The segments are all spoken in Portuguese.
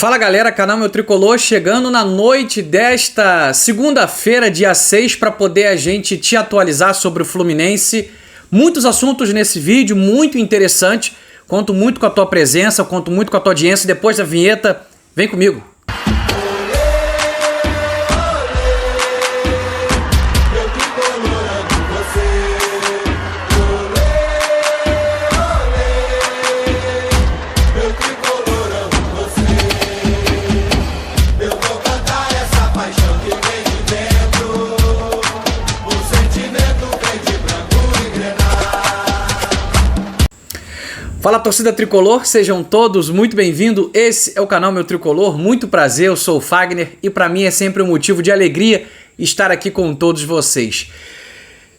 Fala galera, canal Meu Tricolor chegando na noite desta segunda-feira, dia 6, para poder a gente te atualizar sobre o Fluminense. Muitos assuntos nesse vídeo, muito interessante. Conto muito com a tua presença, conto muito com a tua audiência. Depois da vinheta, vem comigo. Fala torcida tricolor, sejam todos muito bem-vindos. Esse é o canal Meu Tricolor, muito prazer, eu sou o Fagner e para mim é sempre um motivo de alegria estar aqui com todos vocês.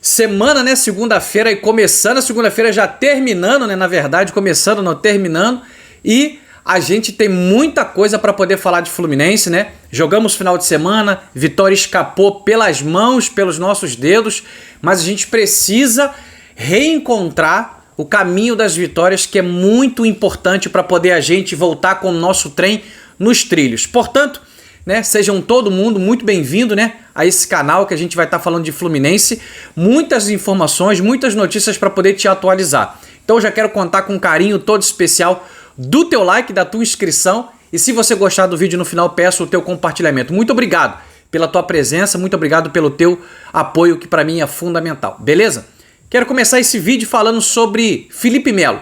Semana, né, segunda-feira e começando a segunda-feira, já terminando, né, na verdade, começando, não terminando, e a gente tem muita coisa para poder falar de Fluminense, né? Jogamos final de semana, vitória escapou pelas mãos, pelos nossos dedos, mas a gente precisa reencontrar o caminho das vitórias, que é muito importante para poder a gente voltar com o nosso trem nos trilhos. Portanto, né, sejam todo mundo muito bem-vindo, né, a esse canal que a gente vai estar falando de Fluminense. Muitas informações, muitas notícias para poder te atualizar. Então eu já quero contar com um carinho todo especial do teu like, da tua inscrição. E se você gostar do vídeo no final, peço o teu compartilhamento. Muito obrigado pela tua presença, muito obrigado pelo teu apoio, que para mim é fundamental. Beleza? Quero começar esse vídeo falando sobre Felipe Melo.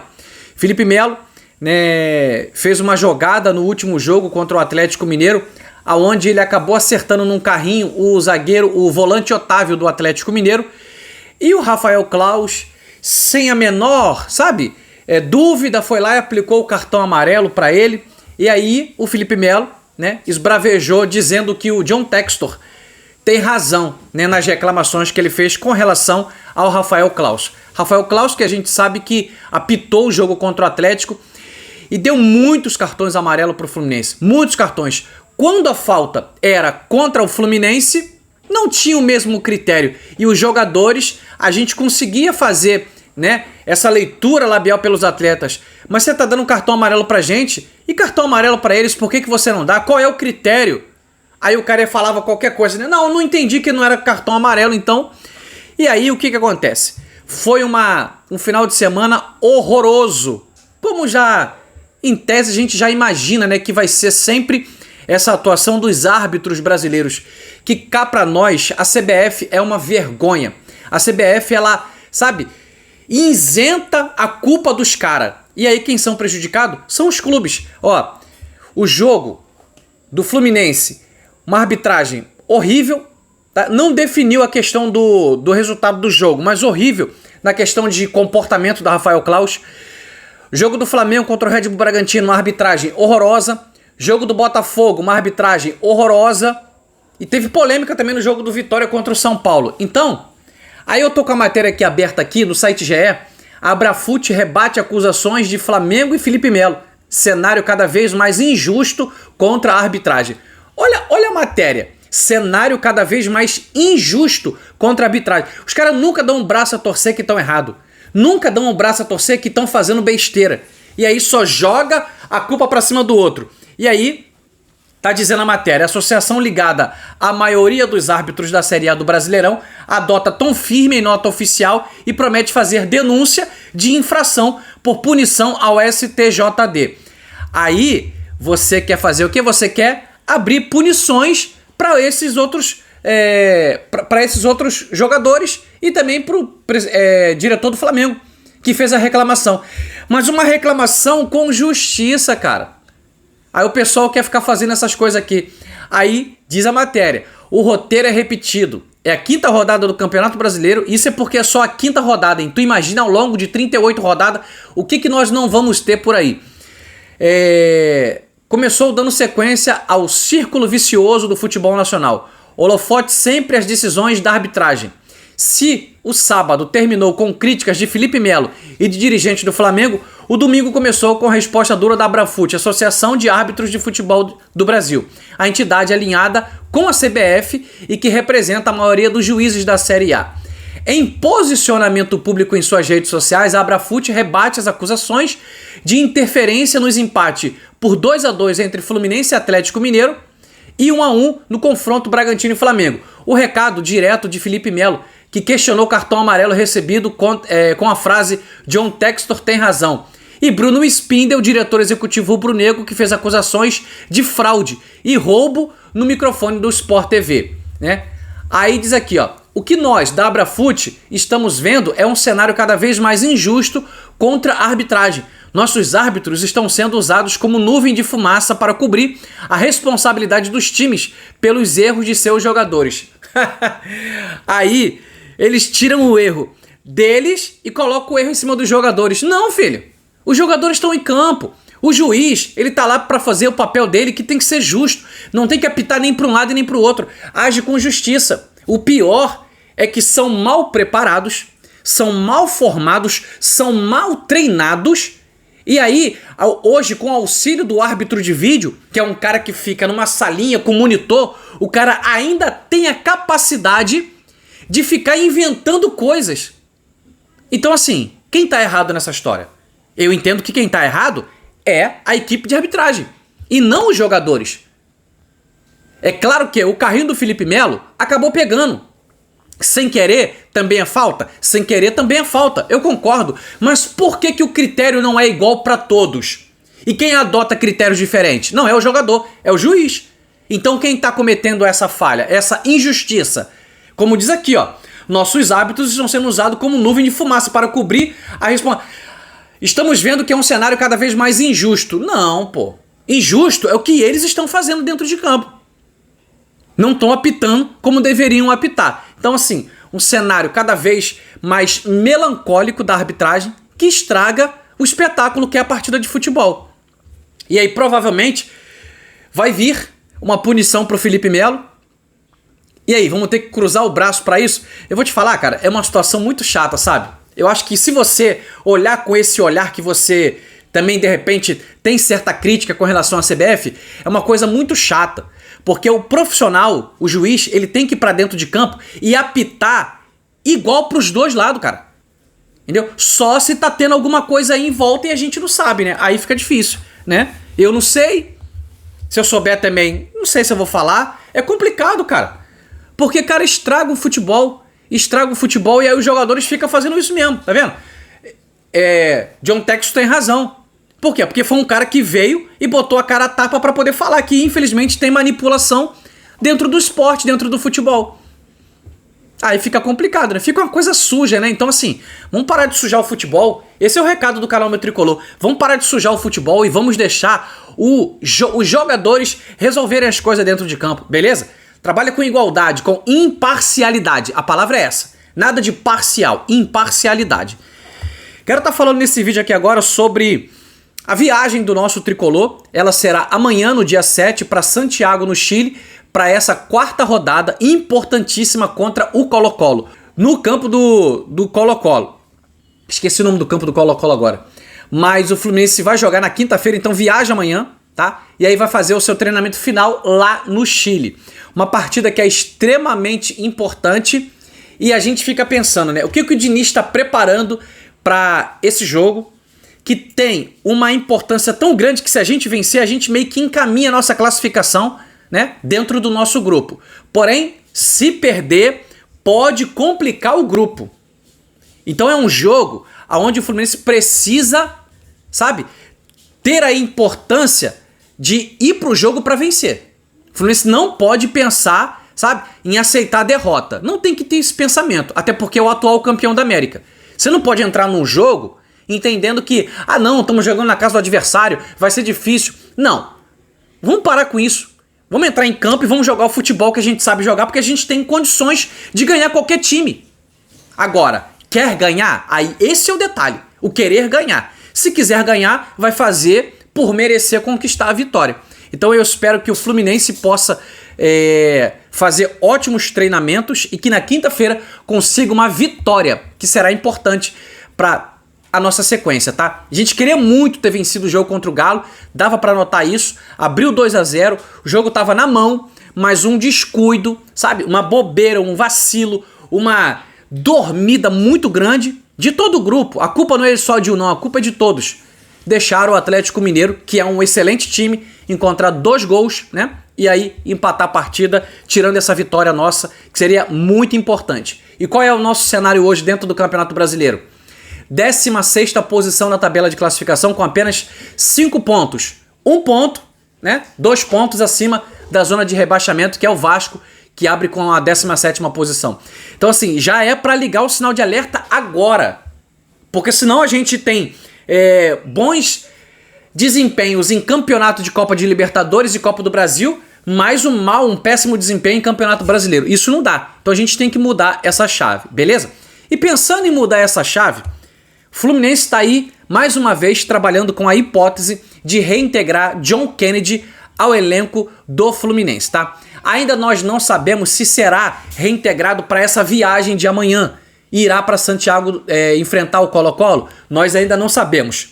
Felipe Melo, né, fez uma jogada no último jogo contra o Atlético Mineiro, aonde ele acabou acertando num carrinho o volante Otávio do Atlético Mineiro, e o Rafael Claus, sem a menor, dúvida, foi lá e aplicou o cartão amarelo para ele. E aí o Felipe Melo, né, esbravejou dizendo que o John Textor tem razão, né, nas reclamações que ele fez com relação ao Rafael Claus. Rafael Claus, que a gente sabe que apitou o jogo contra o Atlético e deu muitos cartões amarelos para o Fluminense. Muitos cartões. Quando a falta era contra o Fluminense, não tinha o mesmo critério. E os jogadores, a gente conseguia fazer, né, essa leitura labial pelos atletas. Mas você tá dando um cartão amarelo pra gente e cartão amarelo para eles, por que você não dá? Qual é o critério? Aí o cara falava qualquer coisa, né? Não, eu não entendi que não era cartão amarelo, então. E aí o que acontece? Foi um final de semana horroroso. Como já, em tese, a gente já imagina, né, que vai ser sempre essa atuação dos árbitros brasileiros. Que cá pra nós, a CBF é uma vergonha. A CBF, ela, isenta a culpa dos caras. E aí quem são prejudicados? São os clubes. Ó, o jogo do Fluminense, uma arbitragem horrível, tá? Não definiu a questão do resultado do jogo, mas horrível na questão de comportamento da Rafael Claus. Jogo do Flamengo contra o Red Bull Bragantino, uma arbitragem horrorosa. Jogo do Botafogo, uma arbitragem horrorosa. E teve polêmica também no jogo do Vitória contra o São Paulo. Então, aí eu tô com a matéria aqui aberta aqui no site GE. A Abrafut rebate acusações de Flamengo e Felipe Melo. Cenário cada vez mais injusto contra a arbitragem. Olha a matéria. Cenário cada vez mais injusto contra a arbitragem. Os caras nunca dão um braço a torcer que estão errado. Nunca dão um braço a torcer que estão fazendo besteira. E aí só joga a culpa pra cima do outro. E aí, tá dizendo a matéria, a associação ligada à maioria dos árbitros da Série A do Brasileirão adota tom firme em nota oficial e promete fazer denúncia de infração por punição ao STJD. Aí, você quer fazer o quê? Você quer abrir punições para esses outros jogadores e também para o diretor do Flamengo, que fez a reclamação. Mas uma reclamação com justiça, cara. Aí o pessoal quer ficar fazendo essas coisas aqui. Aí, diz a matéria, o roteiro é repetido. É a quinta rodada do Campeonato Brasileiro. Isso é porque é só a quinta rodada, hein? Tu imagina ao longo de 38 rodadas o que nós não vamos ter por aí. Começou dando sequência ao círculo vicioso do futebol nacional. Holofote sempre às decisões da arbitragem. Se o sábado terminou com críticas de Felipe Melo e de dirigentes do Flamengo, o domingo começou com a resposta dura da Abrafut, Associação de Árbitros de Futebol do Brasil, a entidade alinhada com a CBF e que representa a maioria dos juízes da Série A. Em posicionamento público em suas redes sociais, a Abrafute rebate as acusações de interferência nos empates por 2-2 entre Fluminense e Atlético Mineiro e 1-1 no confronto Bragantino e Flamengo. O recado direto de Felipe Melo, que questionou o cartão amarelo recebido com a frase "John Textor tem razão". E Bruno Spindel, diretor executivo rubro-negro, que fez acusações de fraude e roubo no microfone do Sport TV, né? Aí diz aqui, ó: o que nós, da Abrafute, estamos vendo é um cenário cada vez mais injusto contra a arbitragem. Nossos árbitros estão sendo usados como nuvem de fumaça para cobrir a responsabilidade dos times pelos erros de seus jogadores. Aí eles tiram o erro deles e colocam o erro em cima dos jogadores. Não, filho. Os jogadores estão em campo. O juiz, ele tá lá para fazer o papel dele, que tem que ser justo. Não tem que apitar nem para um lado e nem para o outro. Age com justiça. O pior é que são mal preparados, são mal formados, são mal treinados. E aí, hoje, com o auxílio do árbitro de vídeo, que é um cara que fica numa salinha com monitor, o cara ainda tem a capacidade de ficar inventando coisas. Então, assim, quem tá errado nessa história? Eu entendo que quem tá errado é a equipe de arbitragem e não os jogadores. É claro que o carrinho do Felipe Melo acabou pegando. Sem querer também é falta? Sem querer também é falta, eu concordo. Mas por que o critério não é igual para todos? E quem adota critérios diferentes? Não é o jogador, é o juiz. Então quem tá cometendo essa falha, essa injustiça? Como diz aqui, ó: nossos hábitos estão sendo usados como nuvem de fumaça para cobrir a responsabilidade. Estamos vendo que é um cenário cada vez mais injusto. Não, pô. Injusto é o que eles estão fazendo dentro de campo. Não estão apitando como deveriam apitar. Então, assim, um cenário cada vez mais melancólico da arbitragem que estraga o espetáculo que é a partida de futebol. E aí, provavelmente, vai vir uma punição pro Felipe Melo. E aí, vamos ter que cruzar o braço pra isso? Eu vou te falar, cara, é uma situação muito chata, sabe? Eu acho que se você olhar com esse olhar que você também, de repente, tem certa crítica com relação à CBF, é uma coisa muito chata. Porque o profissional, o juiz, ele tem que ir pra dentro de campo e apitar igual pros dois lados, cara. Entendeu? Só se tá tendo alguma coisa aí em volta e a gente não sabe, né? Aí fica difícil, né? Eu não sei. Se eu souber também, não sei se eu vou falar. É complicado, cara. Porque, cara, estraga o futebol e aí os jogadores ficam fazendo isso mesmo, tá vendo? John Textor tem razão. Por quê? Porque foi um cara que veio e botou a cara a tapa pra poder falar que infelizmente tem manipulação dentro do esporte, dentro do futebol. Aí fica complicado, né? Fica uma coisa suja, né? Então, assim, vamos parar de sujar o futebol. Esse é o recado do canal Meu Tricolor. Vamos parar de sujar o futebol e vamos deixar os jogadores resolverem as coisas dentro de campo, beleza? Trabalha com igualdade, com imparcialidade. A palavra é essa. Nada de parcial, imparcialidade. Quero estar falando nesse vídeo aqui agora sobre a viagem do nosso tricolor. Ela será amanhã, no dia 7, para Santiago, no Chile, para essa quarta rodada importantíssima contra o Colo-Colo. No campo do Colo-Colo. Esqueci o nome do campo do Colo-Colo agora. Mas o Fluminense vai jogar na quinta-feira, então viaja amanhã, tá? E aí vai fazer o seu treinamento final lá no Chile. Uma partida que é extremamente importante e a gente fica pensando, né? O que o Diniz está preparando para esse jogo que tem uma importância tão grande que se a gente vencer, a gente meio que encaminha a nossa classificação, né? Dentro do nosso grupo. Porém, se perder, pode complicar o grupo. Então é um jogo onde o Fluminense precisa, sabe, ter a importância de ir pro jogo para vencer. O Fluminense não pode pensar, sabe, em aceitar a derrota. Não tem que ter esse pensamento, até porque é o atual campeão da América. Você não pode entrar num jogo entendendo que, não, estamos jogando na casa do adversário, vai ser difícil. Não. Vamos parar com isso. Vamos entrar em campo e vamos jogar o futebol que a gente sabe jogar, porque a gente tem condições de ganhar qualquer time. Agora, quer ganhar? Aí esse é o detalhe, o querer ganhar. Se quiser ganhar, vai fazer por merecer conquistar a vitória. Então eu espero que o Fluminense possa fazer ótimos treinamentos e que na quinta-feira consiga uma vitória, que será importante para a nossa sequência, tá? A gente queria muito ter vencido o jogo contra o Galo, dava para notar isso, abriu 2-0, o jogo tava na mão, mas um descuido, sabe? Uma bobeira, um vacilo, uma dormida muito grande de todo o grupo. A culpa não é só de um, não, a culpa é de todos. Deixaram o Atlético Mineiro, que é um excelente time, encontrar 2 gols, né? E aí empatar a partida, tirando essa vitória nossa, que seria muito importante. E qual é o nosso cenário hoje dentro do Campeonato Brasileiro? 16ª posição na tabela de classificação com apenas 5 pontos. 1 ponto, né? 2 pontos acima da zona de rebaixamento, que é o Vasco, que abre com a 17ª posição. Então assim, já é para ligar o sinal de alerta agora. Porque senão a gente tem bons desempenhos em campeonato de Copa de Libertadores e Copa do Brasil, mais um péssimo desempenho em Campeonato Brasileiro. Isso não dá. Então a gente tem que mudar essa chave, beleza? E pensando em mudar essa chave, o Fluminense está aí, mais uma vez, trabalhando com a hipótese de reintegrar John Kennedy ao elenco do Fluminense, tá? Ainda nós não sabemos se será reintegrado para essa viagem de amanhã. Irá para Santiago enfrentar o Colo-Colo? Nós ainda não sabemos.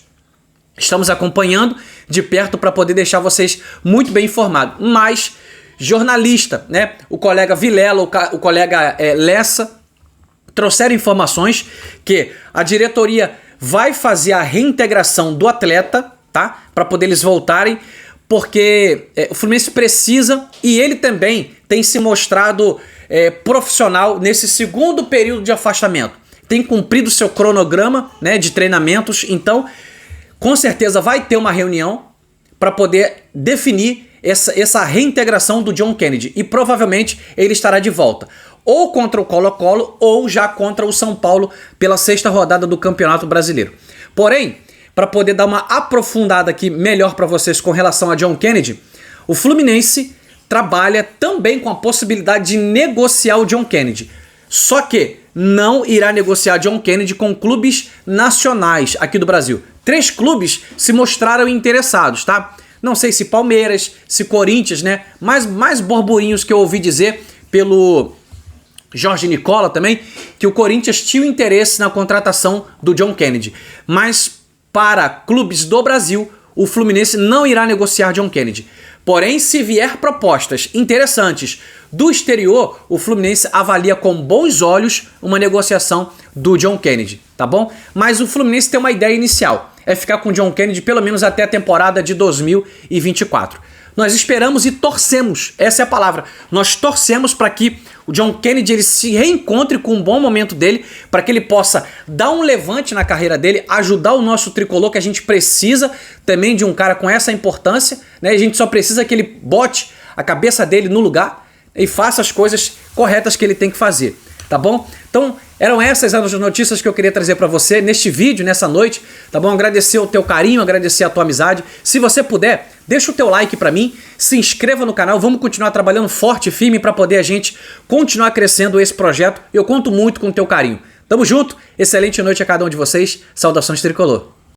Estamos acompanhando de perto para poder deixar vocês muito bem informados. Mas, jornalista, né? O colega Vilela, o colega Lessa, trouxeram informações que a diretoria vai fazer a reintegração do atleta, tá? Para poder eles voltarem, porque o Fluminense precisa e ele também tem se mostrado profissional nesse segundo período de afastamento. Tem cumprido seu cronograma, né, de treinamentos, então com certeza vai ter uma reunião para poder definir essa reintegração do John Kennedy e provavelmente ele estará de volta ou contra o Colo-Colo ou já contra o São Paulo pela 6ª rodada do Campeonato Brasileiro. Porém, para poder dar uma aprofundada aqui melhor para vocês com relação a John Kennedy, o Fluminense trabalha também com a possibilidade de negociar o John Kennedy. Só que não irá negociar John Kennedy com clubes nacionais aqui do Brasil. 3 clubes se mostraram interessados, tá? Não sei se Palmeiras, se Corinthians, né? Mas mais burburinhos que eu ouvi dizer pelo Jorge Nicola também, que o Corinthians tinha interesse na contratação do John Kennedy. Mas para clubes do Brasil, o Fluminense não irá negociar John Kennedy. Porém, se vier propostas interessantes do exterior, o Fluminense avalia com bons olhos uma negociação do John Kennedy, tá bom? Mas o Fluminense tem uma ideia inicial, é ficar com o John Kennedy pelo menos até a temporada de 2024. Nós esperamos e torcemos, essa é a palavra, nós torcemos para que o John Kennedy ele se reencontre com um bom momento dele, para que ele possa dar um levante na carreira dele, ajudar o nosso tricolor, que a gente precisa também de um cara com essa importância, né? A gente só precisa que ele bote a cabeça dele no lugar e faça as coisas corretas que ele tem que fazer, tá bom? Então, eram essas as notícias que eu queria trazer para você neste vídeo, nessa noite, tá bom? Agradecer o teu carinho, agradecer a tua amizade. Se você puder, deixa o teu like para mim, se inscreva no canal, vamos continuar trabalhando forte e firme para poder a gente continuar crescendo esse projeto. Eu conto muito com o teu carinho. Tamo junto, excelente noite a cada um de vocês, saudações tricolor.